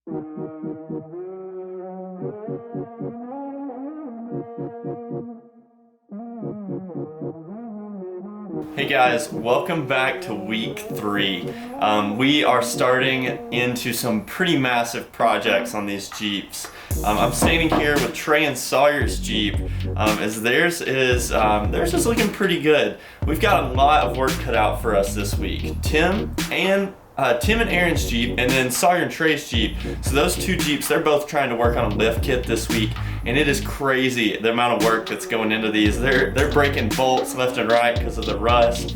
Hey guys, welcome back to week 3. We are starting into some pretty massive projects on these Jeeps. I'm standing here with Trey and Sawyer's Jeep, as theirs is looking pretty good. We've got a lot of work cut out for us this week. Tim and Aaron's Jeep, and then Sawyer and Trey's Jeep. So those two Jeeps, they're both trying to work on a lift kit this week, and it is crazy the amount of work that's going into these. They're breaking bolts left and right because of the rust.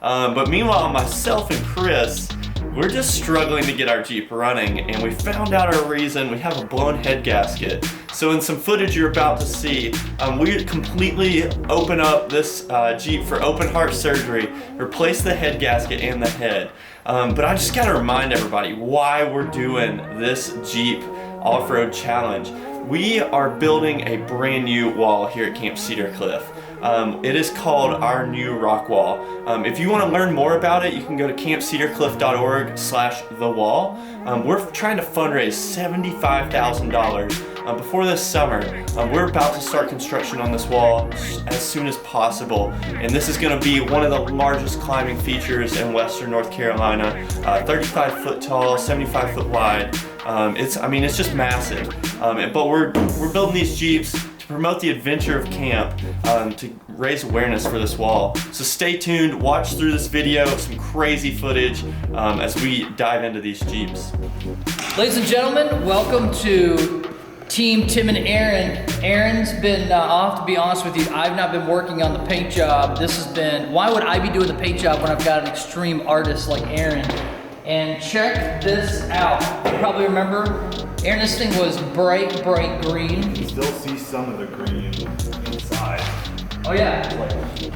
But meanwhile, myself and Chris, we're just struggling to get our Jeep running, and we found out our reason. We have a blown head gasket. So in some footage you're about to see, we completely open up this Jeep for open heart surgery, replace the head gasket and the head. But I just gotta remind everybody why we're doing this Jeep off-road challenge. We are building a brand new wall here at Camp Cedar Cliff. It is called our new rock wall. If you want to learn more about it, you can go to campcedarcliff.org/thewall. We're trying to fundraise $75,000 before this summer. We're about to start construction on this wall as soon as possible, and this is going to be one of the largest climbing features in Western North Carolina. 35 foot tall, 75 foot wide. It's just massive. But we're building these Jeeps to promote the adventure of camp, to raise awareness for this wall. So stay tuned, watch through this video, some crazy footage as we dive into these Jeeps. Ladies and gentlemen, welcome to Team Tim and Aaron. Aaron's been off, to be honest with you. I've not been working on the paint job. Why would I be doing the paint job when I've got an extreme artist like Aaron? And check this out. You probably remember, Aaron, this thing was bright green. You still see some of the green inside. Oh yeah,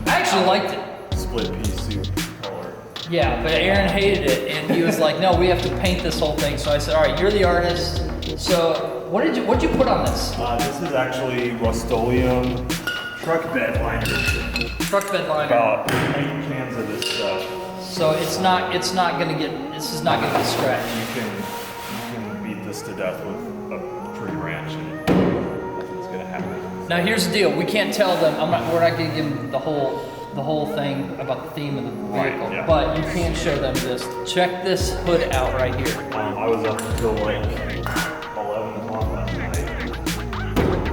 I actually liked it. Split pea soup color. Yeah, but Aaron hated it, and he was like, no, we have to paint this whole thing. So I said, all right, you're the artist. So what'd you put on this? This is actually Rust-Oleum truck bed liner. Truck bed liner. About 8 cans of this stuff. So this is not gonna get scratched. You can beat this to death with a tree branch and nothing's gonna happen. Now here's the deal. We can't tell them. We're not gonna give them the whole thing about the theme of the vehicle. Right, yeah. But you can show them this. Check this hood out right here. I was up until like 11 o'clock last night.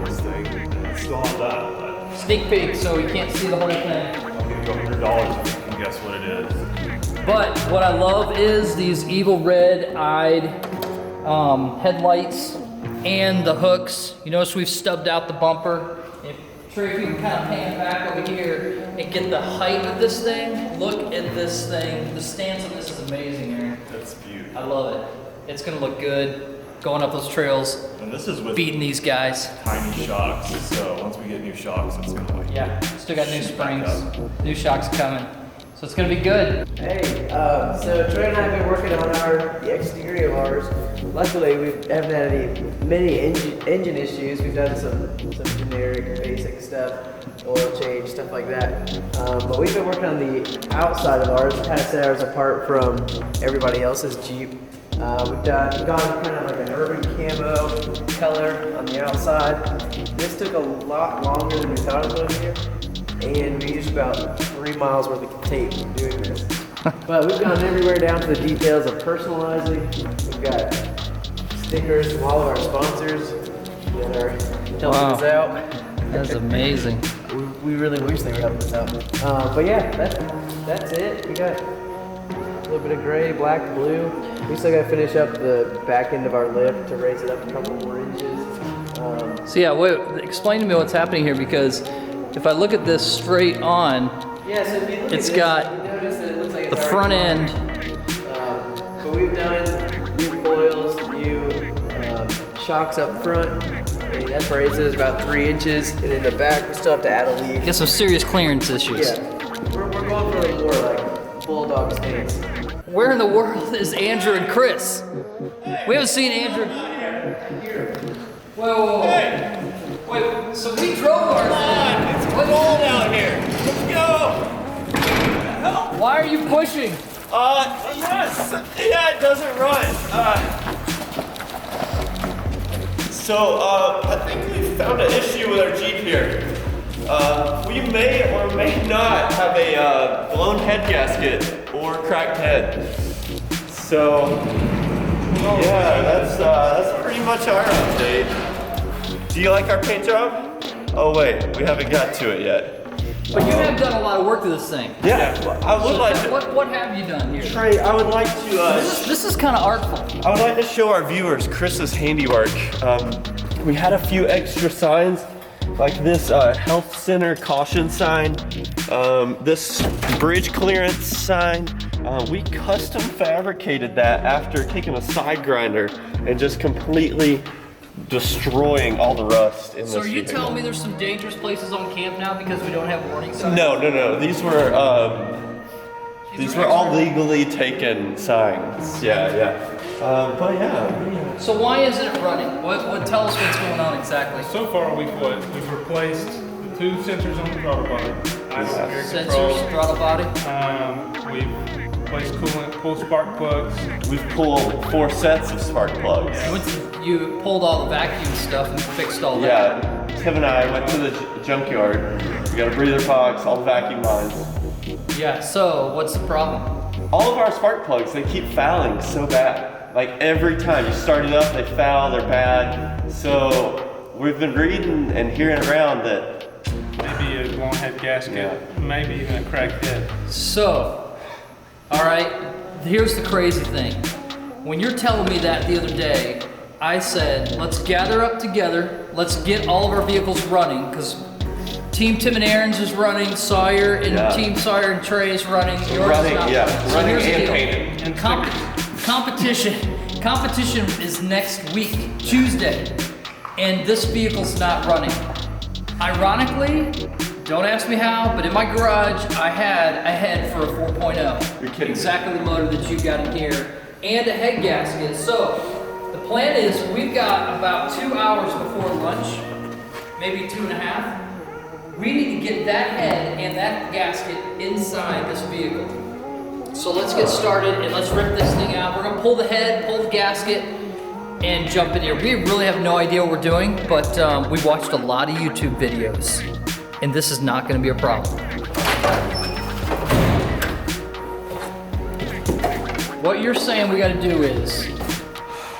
This thing, it's still not done, but Sneak peek, so you can't see the whole thing. I'll give you $100 if you can guess what it is. But what I love is these evil red-eyed headlights and the hooks. You notice we've stubbed out the bumper. Trey, if you can kind of pan back over here and get the height of this thing, look at this thing. The stance of this is amazing, Aaron. That's beautiful. I love it. It's gonna look good going up those trails, And this is with beating these guys. tiny shocks, so once we get new shocks, it's gonna like... Yeah, still got new springs, new shocks coming. So it's gonna be good. Hey, so Trey and I have been working on the exterior of ours. Luckily, we haven't had many engine issues. We've done some generic, basic stuff, oil change, stuff like that. But we've been working on the outside of ours, kind of set ours apart from everybody else's Jeep. We've gone kind of like an urban camo color on the outside. This took a lot longer than we thought it was here. And we used about 3 miles worth of tape doing this. But we've gone everywhere down to the details of personalizing. We've got stickers from all of our sponsors that are helping us out. That's amazing. We really wish they were helping us out. But yeah, that's it. We got a little bit of gray, black, blue. We still got to finish up the back end of our lift to raise it up a couple more inches. So yeah, wait, explain to me what's happening here, because if I look at this straight on, Yeah, so if you look it's at got this, you notice that it looks like the it's front already end. But we've done new coils, new shocks up front. And that raises about 3 inches, and in the back we still have to add a leaf. Get some serious clearance issues. Yeah, we're going for the more like bulldog stance. Where in the world is Andrew and Chris? We haven't seen Andrew. Whoa. Wait, so we drove ours. It's cold out here. help. Why are you pushing? Yes. Yeah, it doesn't run. I think we found an issue with our Jeep here. We may or may not have a blown head gasket or cracked head. So, yeah, that's pretty much our update. Do you like our paint job? Oh wait, we haven't got to it yet. But you have done a lot of work to this thing. Yeah, I would like to. What have you done here? Trey, I would like to. This is kind of artful. I would like to show our viewers Chris's handiwork. We had a few extra signs, like this health center caution sign, this bridge clearance sign. We custom fabricated that after taking a side grinder and just completely destroying all the rust in this So are you vehicle. telling me there's some dangerous places on camp now because we don't have warning signs? No. These were all legally taken signs. Yeah. But yeah. So why isn't it running? What tell us what's going on exactly? So far, we've replaced the 2 sensors on the throttle body. Sensors, throttle body. We've replaced coolant, pull spark plugs. We've pulled 4 sets of spark plugs. You pulled all the vacuum stuff and fixed all that. Yeah, Tim and I went to the junkyard. We got a breather box, all the vacuum lines. Yeah, so what's the problem? All of our spark plugs, they keep fouling so bad. Like every time you start it up, they foul, they're bad. So we've been reading and hearing around that Maybe a blown head gasket, maybe even a cracked head. So, all right, here's the crazy thing. When you're telling me that the other day, I said, let's gather up together, let's get all of our vehicles running, because Team Tim and Aaron's is running, Sawyer and Team Sawyer and Trey is running. Yours is not running. So running here's the and deal. painting. And competition is next week, Tuesday, and this vehicle's not running. Ironically, don't ask me how, but in my garage, I had a head for a 4.0. You're kidding. Exactly the motor that you got in here, and a head gasket. So, the plan is we've got about 2 hours before lunch, maybe 2.5. We need to get that head and that gasket inside this vehicle. So let's get started and let's rip this thing out. We're gonna pull the head, pull the gasket, and jump in here. We really have no idea what we're doing, but we've watched a lot of YouTube videos, and this is not gonna be a problem. What you're saying we gotta do is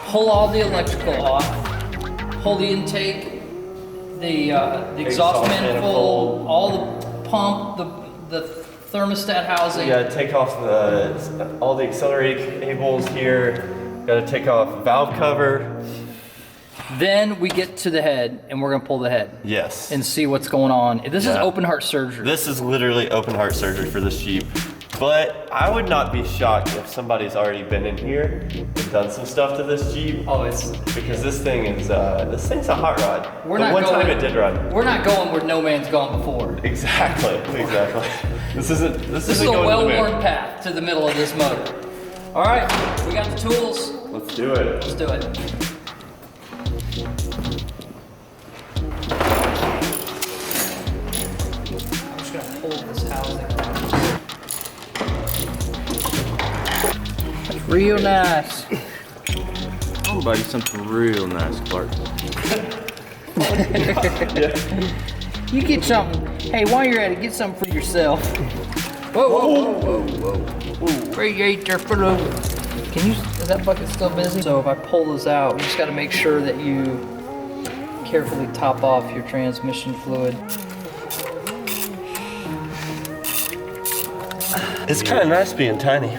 pull all the electrical off, pull the intake, the exhaust manifold, all the pump, the thermostat housing. You gotta take off all the accelerated cables here. Gotta take off valve cover. Then we get to the head, and we're gonna pull the head. Yes. And see what's going on. This is Yeah. open heart surgery. This is literally open heart surgery for this Jeep. But I would not be shocked if somebody's already been in here and done some stuff to this Jeep. Because this thing's a hot rod. We're the not one going, time it did run. We're not going where no man's gone before. Exactly. This isn't This is a going to the well-worn moon. path to the middle of this motor. All right, we got the tools. Let's do it. Let's do it. I'm just gonna pull this housing. That's real nice. I'm about to do something real nice, Clark. You get something. Hey, while you're at it, get something for yourself. Whoa. Appreciate your foot over. Is that bucket still busy? So if I pull this out, you just gotta make sure that you carefully top off your transmission fluid. It's kind of nice being tiny.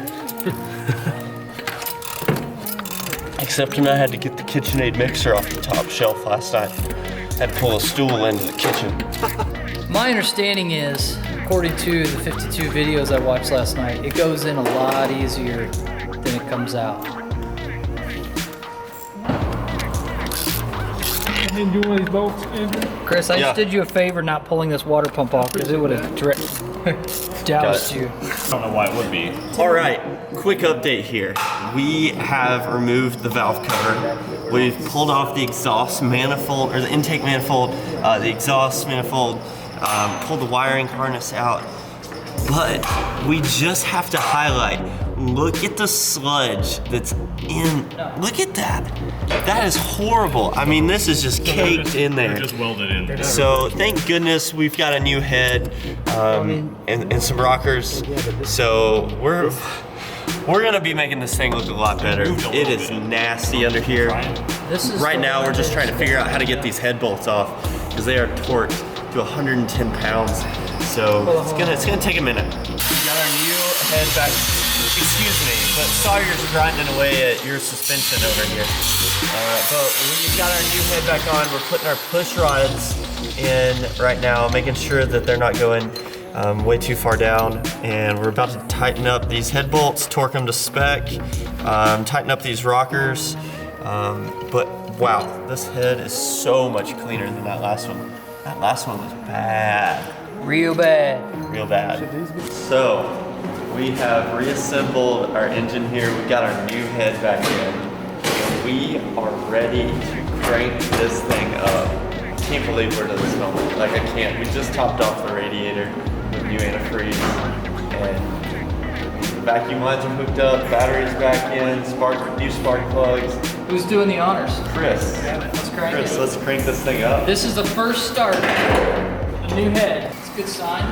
Except when I had to get the KitchenAid mixer off the top shelf last night. Had to pull a stool into the kitchen. My understanding is, according to the 52 videos I watched last night, it goes in a lot easier than it comes out. And do one of these bolts, Andrew? Chris, I Yeah. just did you a favor not pulling this water pump off because it would have doused you. I don't know why it would be. All right, quick update here. We have removed the valve cover. We've pulled off the exhaust manifold, or the intake manifold, the exhaust manifold, pulled the wiring harness out. But we just have to highlight, look at the sludge that's in, look at that. That is horrible. I mean, this is just caked in there. Just welded in there. So thank goodness we've got a new head and some rockers. So we're gonna be making this thing look a lot better. It is nasty under here. Right now we're just trying to figure out how to get these head bolts off because they are torqued to 110 pounds. So it's gonna take a minute. We got our new head back. Excuse me, but Sawyer's grinding away at your suspension over here. But we've got our new head back on. We're putting our push rods in right now, making sure that they're not going way too far down. And we're about to tighten up these head bolts, torque them to spec, tighten up these rockers. But wow, this head is so much cleaner than that last one. That last one was bad. Real bad. Real bad. So, we have reassembled our engine here. We got our new head back in. And we are ready to crank this thing up. I can't believe we're to this moment. Like, I can't. We just topped off the radiator with new antifreeze. And the vacuum lines are hooked up, batteries back in, new spark plugs. Who's doing the honors? Chris. Let's crank Chris, it. let's crank this thing up. This is the first start. A new head. It's a good sign.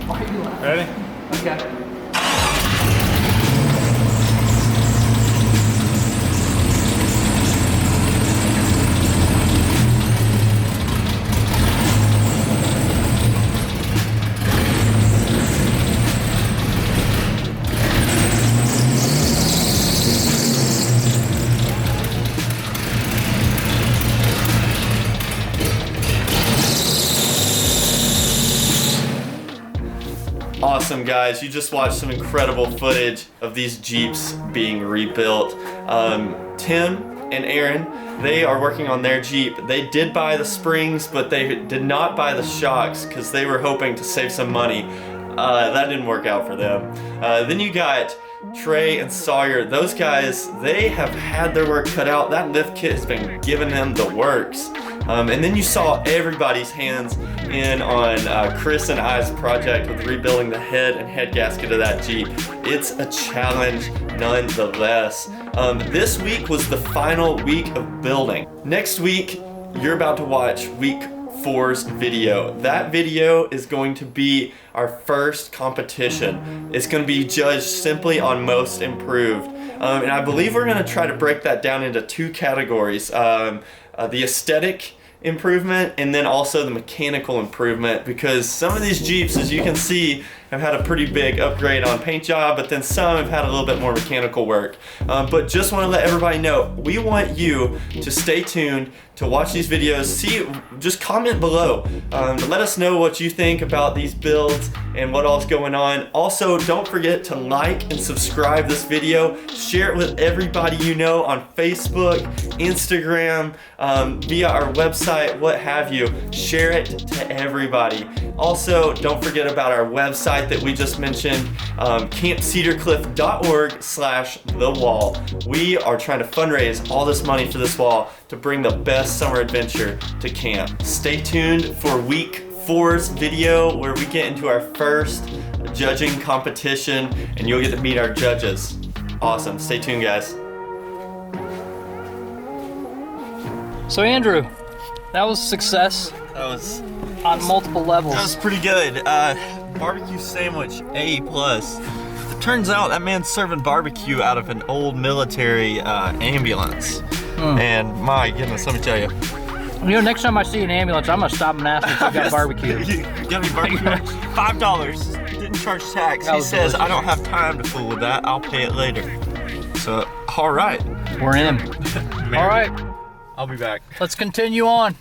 Why are you laughing? Ready? Okay. Awesome, guys. You just watched some incredible footage of these Jeeps being rebuilt. Tim and Aaron, they are working on their Jeep. They did buy the springs, but they did not buy the shocks because they were hoping to save some money. That didn't work out for them. Then you got Trey and Sawyer. Those guys, they have had their work cut out. That lift kit has been giving them the works. And then you saw everybody's hands in on Chris and I's project with rebuilding the head and head gasket of that Jeep. It's a challenge nonetheless. This week was the final week of building. Next week, you're about to watch week 4's video. That video is going to be our first competition. It's going to be judged simply on most improved. And I believe we're going to try to break that down into 2 categories. The aesthetic improvement and then also the mechanical improvement, because some of these Jeeps, as you can see, have had a pretty big upgrade on paint job, but then some have had a little bit more mechanical work. But just want to let everybody know, we want you to stay tuned to watch these videos. Just comment below to let us know what you think about these builds and what all's going on. Also, don't forget to like and subscribe this video. Share it with everybody you know on Facebook, Instagram, via our website, what have you. Share it to everybody. Also, don't forget about our website that we just mentioned, campcedarcliff.org/thewall. We are trying to fundraise all this money for this wall to bring the best summer adventure to camp. Stay tuned for week 4's video where we get into our first judging competition and you'll get to meet our judges. Awesome. Stay tuned, guys. So Andrew, that was a success That was on multiple levels. That was pretty good. Barbecue sandwich, A+. It turns out that man's serving barbecue out of an old military ambulance. And my goodness, let me tell you. You know, next time I see an ambulance, I'm gonna stop and ask if I got barbecue. You got any barbecue? $5. Didn't charge tax. He says, I don't have time to fool with that. I'll pay it later. So, all right. We're in. All right, I'll be back. let's continue on.